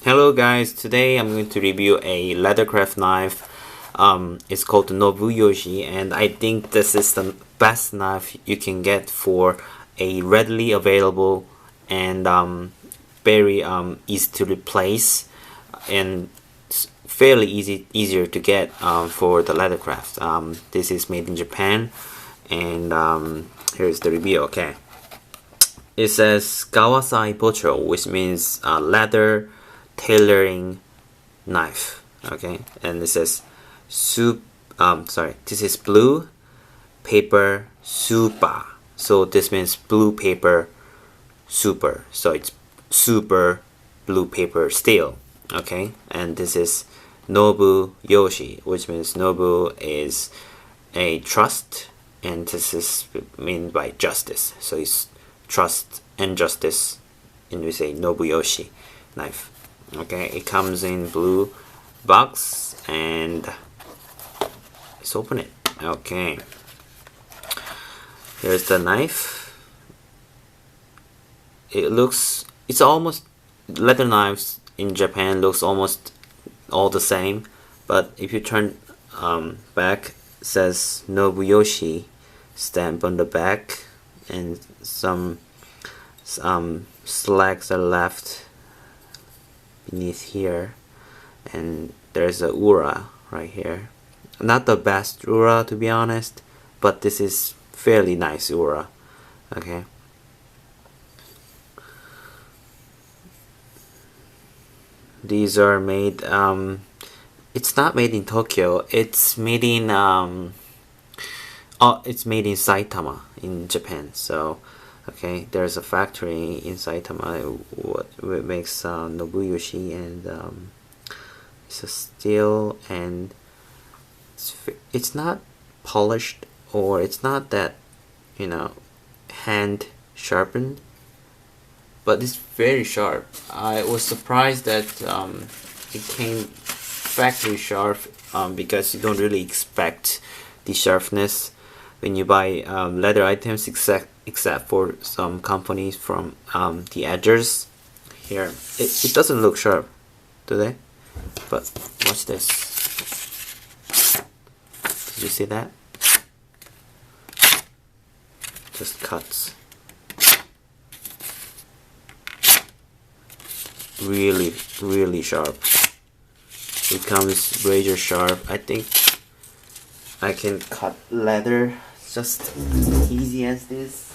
Hello guys, today I'm going to review a leathercraft knife. It's called the NOBUYOSHI, and I think this is the best knife you can get for a readily available and very easy to replace and fairly easier to get for the leathercraft. This is made in Japan, and here's the review. Okay, it says Kawasai Pocho, which means leather tailoring knife. Okay, and it says this is blue paper super, so this means blue paper super, so it's super blue paper steel. Okay, and this is NOBUYOSHI, which means Nobu is a trust, and this is meant by justice, so it's trust and justice, and we say NOBUYOSHI knife. Okay, it comes in blue box, and let's open it. Okay, here's the knife. It's almost, leather knives in Japan looks almost all the same, but if you turn back, it says NOBUYOSHI stamp on the back, and some slacks are left beneath here, and there's a ura right here. Not the best ura, to be honest, but this is fairly nice ura. Okay, these are made it's not made in Tokyo, it's made in it's made in Saitama in Japan. So okay, there's a factory in Saitama what makes NOBUYOSHI, and it's a steel, and it's not polished, or it's not that, you know, hand sharpened, but it's very sharp. I was surprised that it came factory sharp, because you don't really expect the sharpness when you buy leather items, except for some companies from the edgers. Here, it doesn't look sharp, do they? But watch this. Did you see that? Just cuts. Really, really sharp. It comes razor sharp. I think I can cut leather just easy as this.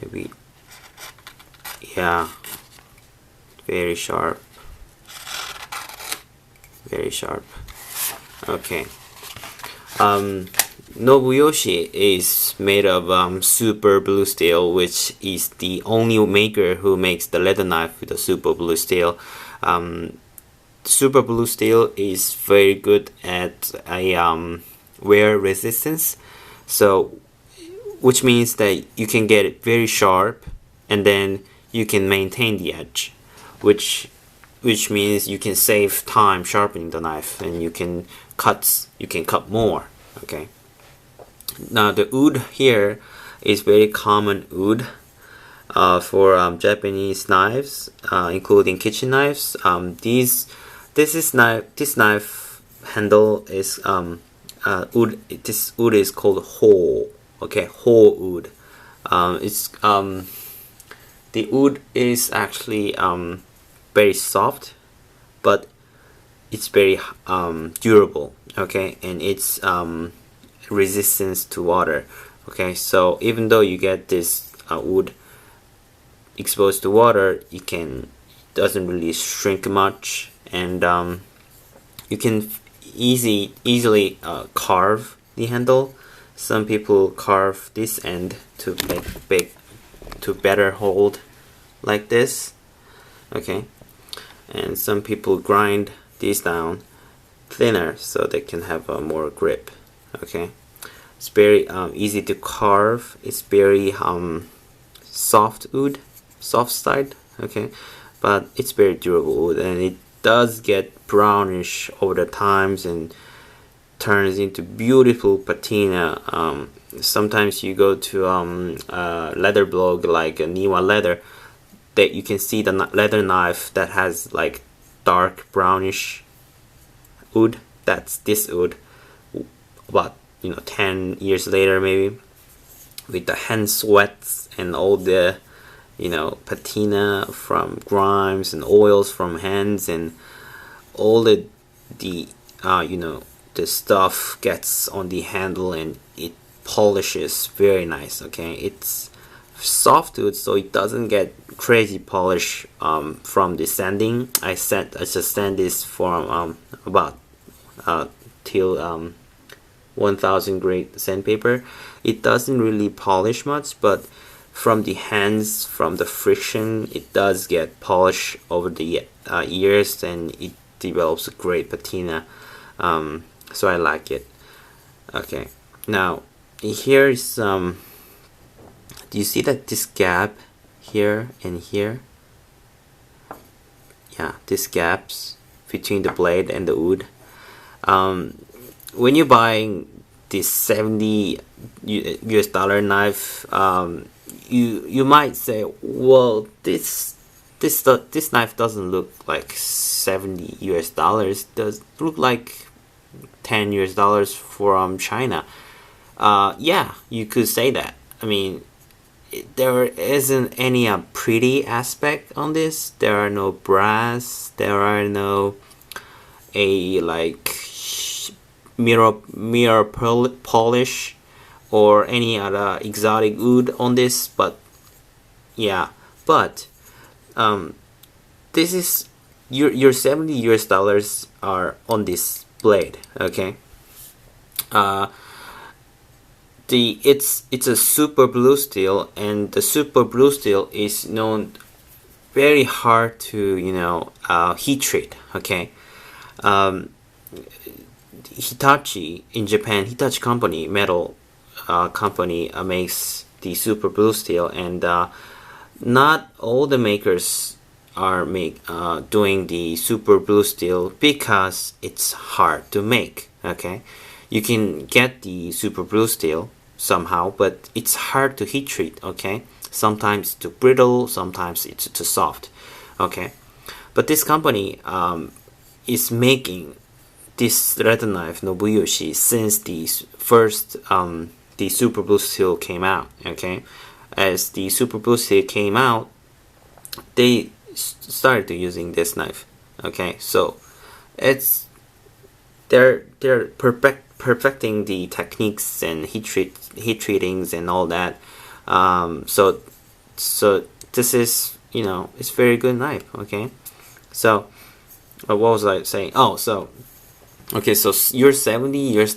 Maybe, yeah, very sharp, very sharp. Okay, NOBUYOSHI is made of super blue steel, which is the only maker who makes the leather knife with a super blue steel. Super blue steel is very good at a wear resistance, so which means that you can get it very sharp, and then you can maintain the edge, which means you can save time sharpening the knife, and you can cut more. Okay, now the wood here is very common wood for Japanese knives, including kitchen knives. This knife handle is wood. This wood is called ho. Okay, ho wood. The wood is actually very soft, but it's very durable. Okay, and it's resistance to water. Okay, so even though you get this wood exposed to water, it doesn't really shrink much, and you can easily carve the handle. Some people carve this end to better hold like this. Okay, and some people grind these down thinner so they can have more grip. Okay, it's very easy to carve. It's very soft wood, soft side. Okay, but it's very durable wood, and it does get brownish over the times and turns into beautiful patina sometimes you go to leather blog like Niwa Leather, that you can see the leather knife that has like dark brownish wood. That's this wood. About 10 years later maybe, with the hand sweats and all the patina from grimes and oils from hands, and all the the stuff gets on the handle and it polishes very nice. Okay, it's soft wood, so it doesn't get crazy polish from the sanding. I just sand this from about till 1000 grade sandpaper. It doesn't really polish much, but from the hands, from the friction, it does get polish over the years, and it develops a great patina. So I like it. Okay, now here's do you see that this gap here and here? Yeah, these gaps between the blade and the wood. When you're buying this $70 US knife, you might say, well, this knife doesn't look like $70 US. Does look like $10 US from China. Yeah, you could say that. I mean, there isn't any pretty aspect on this. There are no brass. There are no like mirror polish or any other exotic wood on this. But yeah, but this is your $70 US are on this blade. Okay. It's a super blue steel, and the super blue steel is known very hard to heat treat. Okay. Hitachi in Japan, Hitachi company, metal company, makes the super blue steel, and not all the makers are doing the super blue steel because it's hard to make. Okay, you can get the super blue steel somehow, but it's hard to heat treat. Okay, sometimes it's too brittle, sometimes it's too soft. Okay, but this company is making this leather knife Nobuyoshi since the first the super blue steel came out. Okay, as the super blue steel came out, they started using this knife. Okay, so it's they're perfecting the techniques and heat treatings and all that. So this is it's very good knife. Okay, so what was I saying? Oh, so okay, so your $70 US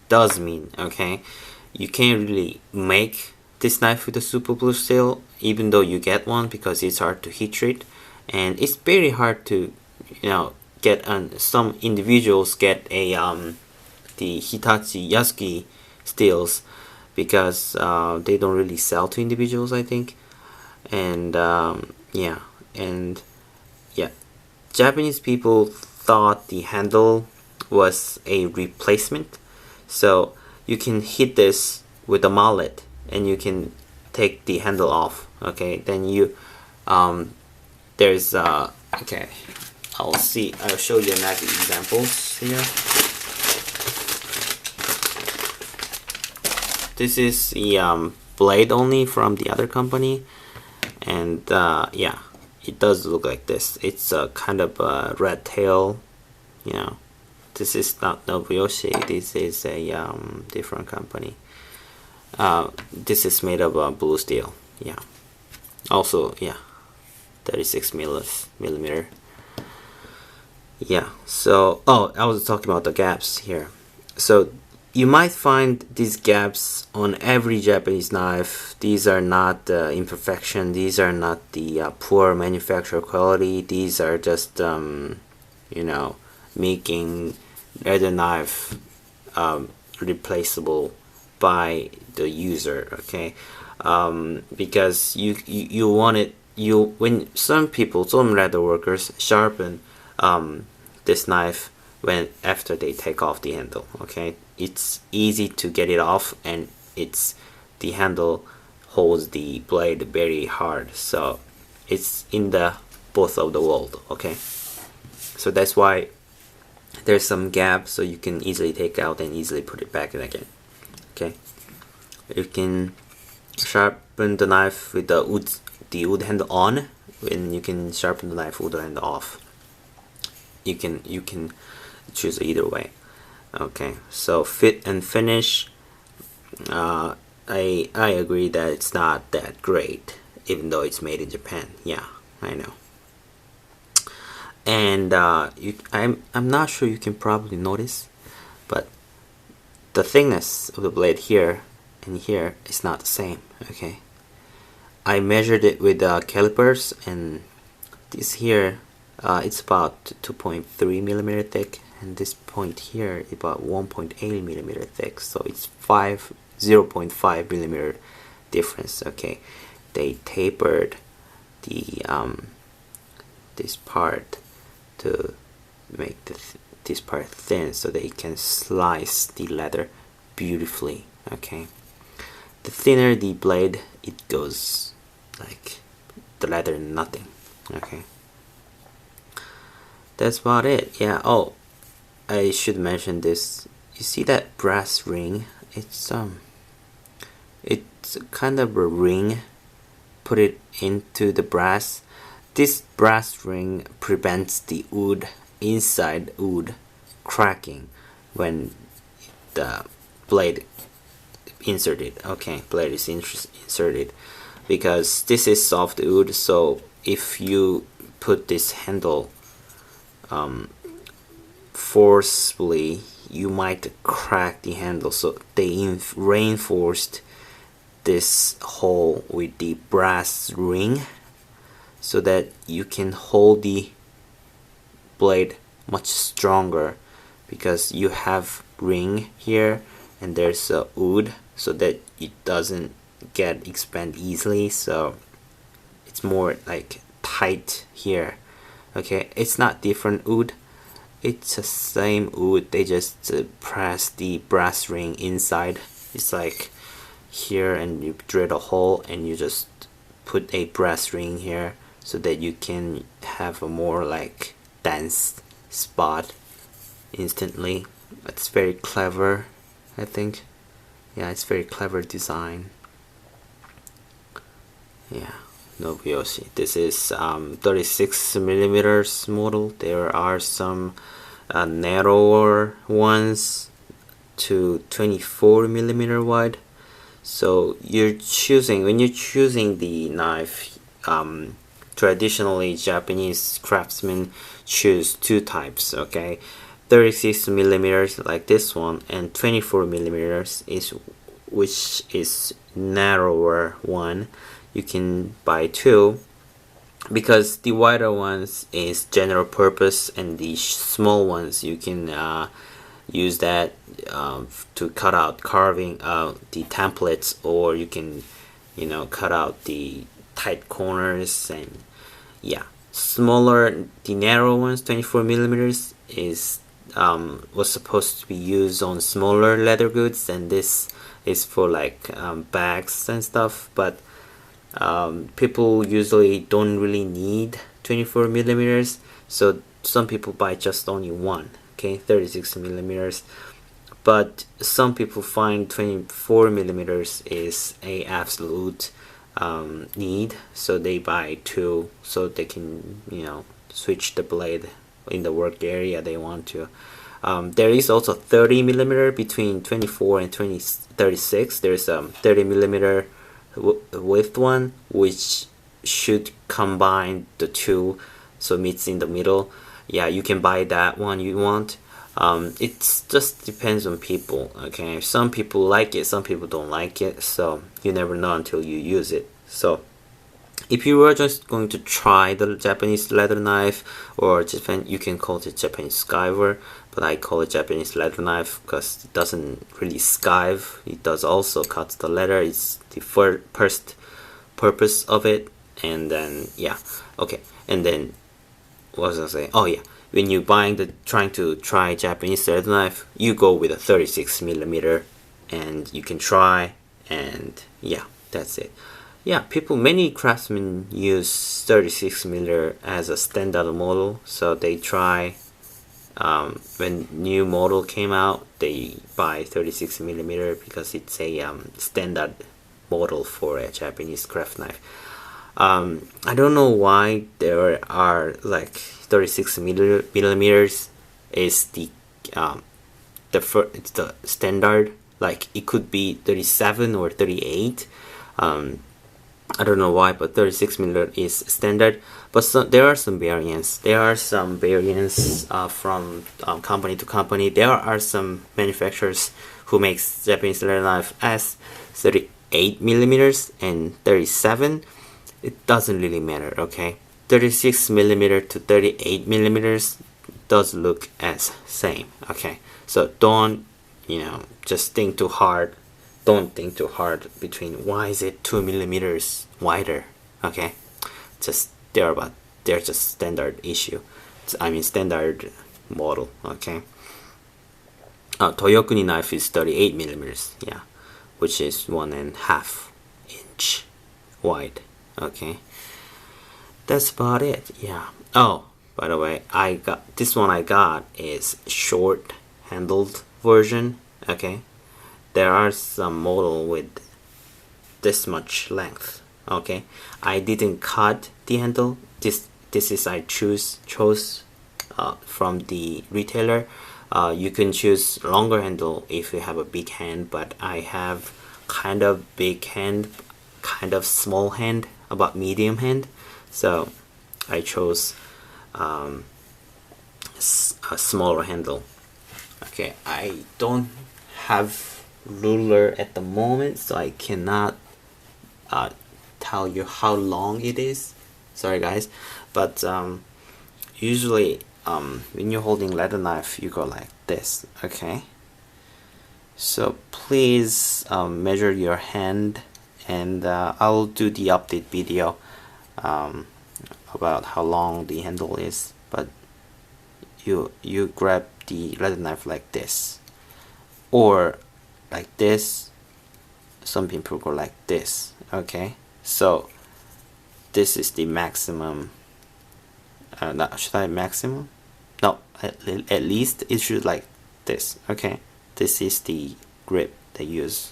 does mean, okay, you can't really make this knife with a super blue steel, even though you get one, because it's hard to heat treat, and it's very hard to get some individuals get a the Hitachi Yasuki steels, because they don't really sell to individuals, I think. And yeah, Japanese people thought the handle was a replacement, so you can hit this with a mallet and you can take the handle off. Okay, then you there's okay, I'll show you an examples here. This is the blade only from the other company, and yeah, it does look like this. It's a kind of a red tail. This is not Nobuyoshi. This is a different company. This is made of blue steel. Yeah. Also, yeah, 36 millimeter. Yeah. So, I was talking about the gaps here. So you might find these gaps on every Japanese knife. These are not imperfection. These are not the poor manufacturer quality. These are just making leather knife replaceable by the user. Okay, because you want it. When some leather workers sharpen this knife after they take off the handle. Okay, it's easy to get it off, and the handle holds the blade very hard, so it's in the both of the world. Okay, so that's why there's some gap, so you can easily take out and easily put it back in again. Okay, you can sharpen the knife with the wood handle on, and you can sharpen the knife with the handle off. You can choose either way. Okay, so fit and finish, I agree that it's not that great, even though it's made in Japan. Yeah, I know. And I'm not sure you can probably notice, but the thickness of the blade here and here is not the same. Okay, I measured it with calipers, and this here it's about 2.3 millimeter thick, and this point here is about 1.8 millimeter thick, so it's 0.5 millimeter difference. Okay, they tapered the this part to make this part thin, so they can slice the leather beautifully. Okay, the thinner the blade, it goes like the leather nothing. Okay, that's about it. Yeah. Oh, I should mention this. You see that brass ring? It's kind of a ring. Put it into the brass. This brass ring prevents the wood, inside wood, cracking when the blade inserted. Okay, blade is inserted, because this is soft wood, so if you put this handle forcefully, you might crack the handle. So they reinforced this hole with the brass ring, so that you can hold the blade much stronger, because you have ring here and there's a wood, so that it doesn't get expand easily, so it's more like tight here. Okay, it's not different wood, it's the same wood, they just press the brass ring inside. It's like here, and you drill a hole and you just put a brass ring here, so that you can have a more like dense spot instantly. It's very clever, I think. Yeah, it's very clever design. Yeah, Nobuyoshi. This is 36 millimeters model. There are some narrower ones to 24 millimeter wide. So when you're choosing the knife, traditionally Japanese craftsmen choose two types. Okay, 36 millimeters like this one, and 24 millimeters which is narrower one. You can buy two, because the wider ones is general purpose, and the small ones you can use that to cut out carving the templates, or you can cut out the tight corners. And yeah, smaller, the narrow ones, 24 millimeters, was supposed to be used on smaller leather goods, and this is for like bags and stuff, but people usually don't really need 24 millimeters, so some people buy just only one. Okay, 36 millimeters, but some people find 24 millimeters is a absolute need, so they buy two, so they can switch the blade in the work area they want to. There is also 30 millimeter between 24 and 36. There's a 30 millimeter width one, which should combine the two, so meets in the middle. Yeah, you can buy that one you want. It just depends on people. Okay, some people like it, some people don't like it, so you never know until you use it. So if you were just going to try the Japanese leather knife, or Japan, you can call it Japanese skiver, but I call it Japanese leather knife because it doesn't really skive. It does also cut the leather. It's the first purpose of it. And then yeah, okay. And then what was I saying? Oh yeah, when you trying to try Japanese leather knife, you go with a 36mm, and you can try, and yeah, that's it. Yeah, many craftsmen use 36mm as a standard model, so they try. When new model came out, they buy 36mm because it's a standard model for a Japanese craft knife. I don't know why there are like 36mm is it's the standard. Like it could be 37 or 38. I don't know why, but 36mm is standard. But there are some variants. There are some variants from company to company. There are some manufacturers who makes Japanese leather knife as 38mm and 37. It doesn't really matter, okay? 36mm to 38mm does look as same, okay? So don't, just think too hard. Don't think too hard between why is it 2mm wider, okay? They're just standard issue. Standard model, okay? Toyokuni knife is 38mm, yeah, which is 1.5 inch wide, okay? That's about it, yeah. Oh, by the way, this one I got is short handled version, okay? There are some model with this much length, okay? I didn't cut the handle. This is I chose from the retailer. You can choose longer handle if you have a big hand, but I have kind of big hand, kind of small hand, about medium hand, so I chose a smaller handle. Okay, I don't have ruler at the moment, so I cannot tell you how long it is. Sorry guys, but usually when you're holding leather knife, you go like this, okay? So please measure your hand, and I'll do the update video about how long the handle is. But you grab the leather knife like this, or like this. Some people go like this, okay? So this is the maximum. Should I maximum? No, at least it should like this, okay? This is the grip they use,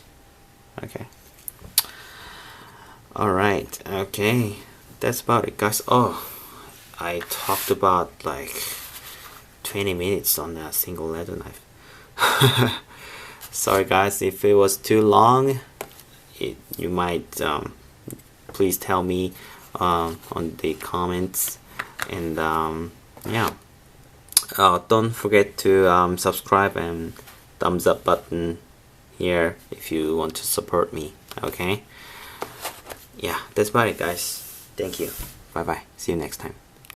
okay? Alright, okay, that's about it, guys. Oh, I talked about like 20 minutes on a single leather knife. Sorry guys if it was too long. You might please tell me on the comments, and yeah, don't forget to subscribe and thumbs up button here if you want to support me, okay? Yeah, that's about it guys. Thank you. Bye bye. See you next time.